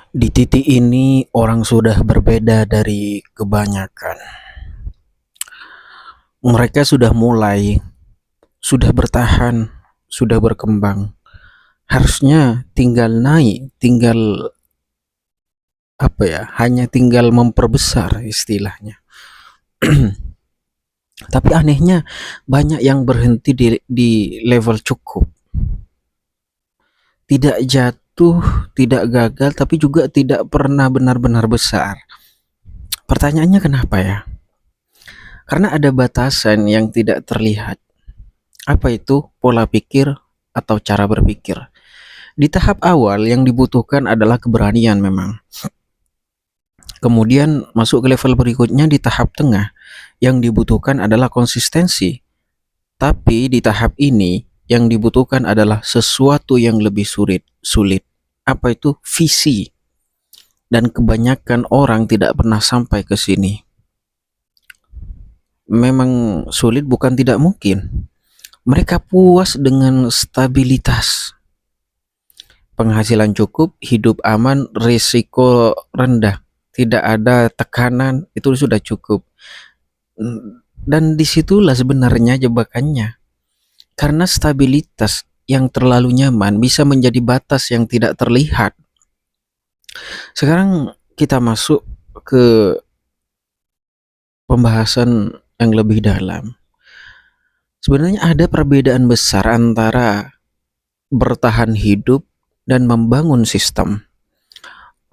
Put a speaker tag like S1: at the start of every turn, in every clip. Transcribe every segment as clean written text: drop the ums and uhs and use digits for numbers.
S1: Di titik ini orang sudah berbeda dari kebanyakan. Mereka sudah mulai, sudah bertahan, sudah berkembang. Harusnya tinggal naik, tinggal hanya tinggal memperbesar istilahnya. Tapi anehnya banyak yang berhenti di level cukup. Tidak jatuh, tidak gagal, tapi juga tidak pernah benar-benar besar. Pertanyaannya kenapa ya? Karena ada batasan yang tidak terlihat. Apa itu pola pikir atau cara berpikir? Di tahap awal yang dibutuhkan adalah keberanian memang. Kemudian masuk ke level berikutnya di tahap tengah. Yang dibutuhkan adalah konsistensi. Tapi di tahap ini yang dibutuhkan adalah sesuatu yang lebih sulit. Apa itu? Visi. Dan kebanyakan orang tidak pernah sampai ke sini. Memang sulit, bukan tidak mungkin. Mereka puas dengan stabilitas, penghasilan cukup, hidup aman, risiko rendah, tidak ada tekanan, itu sudah cukup. Dan disitulah sebenarnya jebakannya. Karena stabilitas yang terlalu nyaman bisa menjadi batas yang tidak terlihat. Sekarang kita masuk ke pembahasan yang lebih dalam. Sebenarnya ada perbedaan besar antara bertahan hidup dan membangun sistem.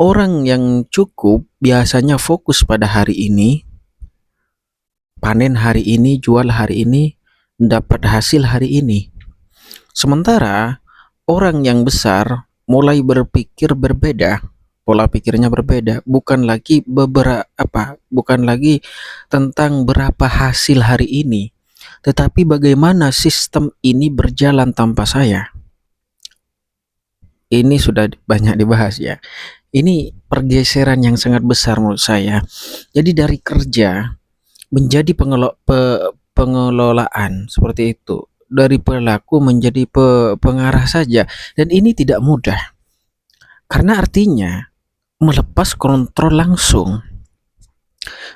S1: Orang yang cukup biasanya fokus pada hari ini, panen hari ini, jual hari ini, dapat hasil hari ini. Sementara orang yang besar mulai berpikir berbeda, pola pikirnya berbeda, bukan lagi tentang berapa hasil hari ini, tetapi bagaimana sistem ini berjalan tanpa saya. Ini sudah banyak dibahas ya. Ini pergeseran yang sangat besar menurut saya. Jadi dari kerja menjadi pengelolaan seperti itu. Dari pelaku menjadi pengarah saja. Dan ini tidak mudah. Karena artinya melepas kontrol langsung.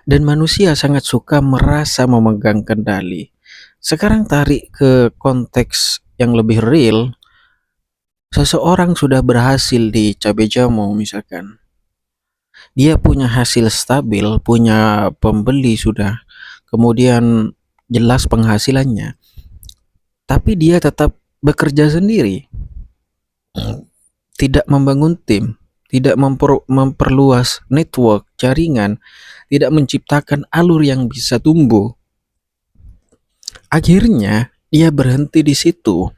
S1: Dan manusia sangat suka merasa memegang kendali. Sekarang tarik ke konteks yang lebih real. Seseorang sudah berhasil di cabai jamu misalkan. Dia punya hasil stabil, punya pembeli sudah, kemudian jelas penghasilannya. Tapi dia tetap bekerja sendiri. Tidak membangun tim, tidak memperluas network, jaringan, tidak menciptakan alur yang bisa tumbuh. Akhirnya dia berhenti di situ.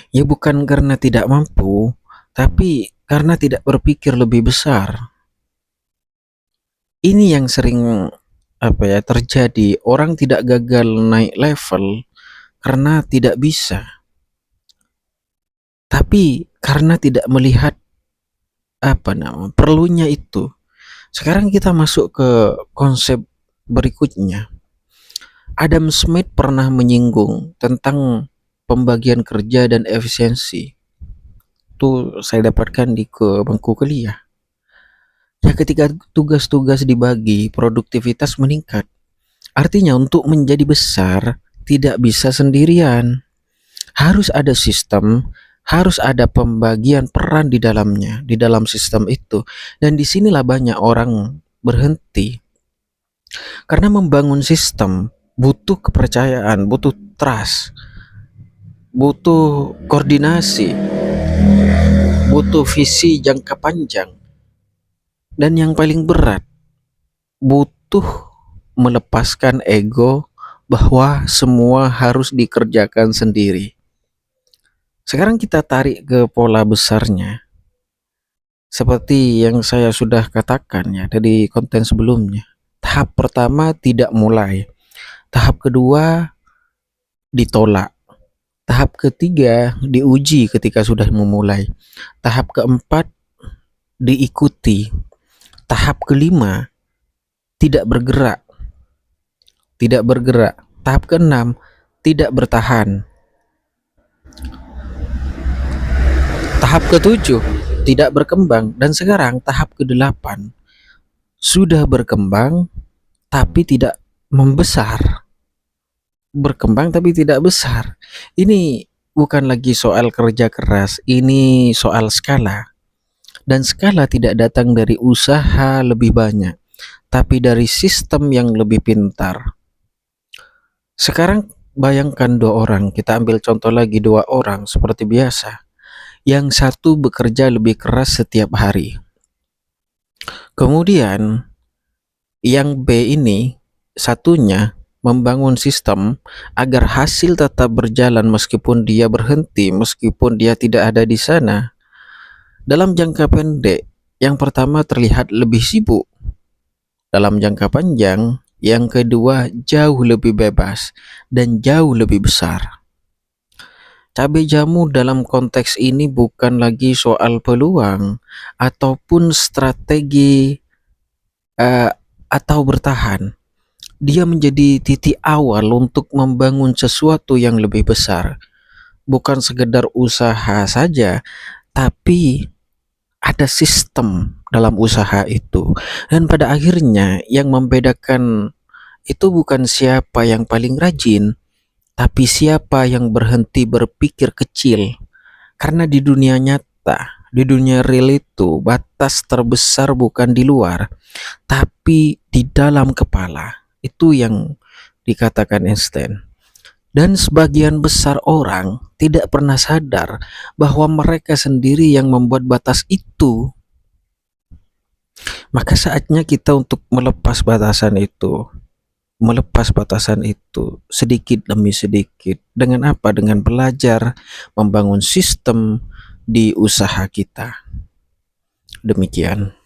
S1: Ya bukan karena tidak mampu, tapi karena tidak berpikir lebih besar. Ini yang sering terjadi. Orang tidak gagal naik level karena tidak bisa, tapi karena tidak melihat perlunya itu. Sekarang kita masuk ke konsep berikutnya. Adam Smith pernah menyinggung tentang pembagian kerja dan efisiensi. Itu saya dapatkan di bangku kuliah. Ya ketika tugas-tugas dibagi, produktivitas meningkat. Artinya untuk menjadi besar tidak bisa sendirian. Harus ada sistem, harus ada pembagian peran di dalamnya, di dalam sistem itu. Dan disinilah banyak orang berhenti. Karena membangun sistem butuh kepercayaan, butuh trust, butuh koordinasi, butuh visi jangka panjang. Dan yang paling berat, butuh melepaskan ego bahwa semua harus dikerjakan sendiri. Sekarang kita tarik ke pola besarnya. Seperti yang saya sudah katakan ya dari konten sebelumnya. Tahap pertama tidak mulai. Tahap kedua ditolak. Tahap ketiga diuji ketika sudah memulai. Tahap keempat diikuti. Tahap kelima tidak bergerak. Tidak bergerak. Tahap keenam tidak bertahan. Tahap ketujuh tidak berkembang. Dan sekarang tahap ke-8, sudah berkembang tapi tidak membesar, berkembang tapi tidak besar. Ini bukan lagi soal kerja keras, ini soal skala. Dan skala tidak datang dari usaha lebih banyak, tapi dari sistem yang lebih pintar. Sekarang bayangkan dua orang, kita ambil contoh lagi dua orang seperti biasa. Yang satu bekerja lebih keras setiap hari. Kemudian yang B ini satunya membangun sistem agar hasil tetap berjalan meskipun dia berhenti, meskipun dia tidak ada di sana. Dalam jangka pendek, yang pertama terlihat lebih sibuk. Dalam jangka panjang, yang kedua jauh lebih bebas dan jauh lebih besar. Cabai jamu dalam konteks ini bukan lagi soal peluang ataupun strategi atau bertahan. Dia menjadi titik awal untuk membangun sesuatu yang lebih besar. Bukan sekedar usaha saja, tapi ada sistem dalam usaha itu. Dan pada akhirnya yang membedakan itu bukan siapa yang paling rajin, tapi siapa yang berhenti berpikir kecil. Karena di dunia nyata, di dunia real itu, batas terbesar bukan di luar, tapi di dalam kepala. Itu yang dikatakan Einstein. Dan sebagian besar orang tidak pernah sadar bahwa mereka sendiri yang membuat batas itu. Maka saatnya kita untuk melepas batasan itu. Melepas batasan itu sedikit demi sedikit. Dengan apa? Dengan belajar membangun sistem di usaha kita. Demikian.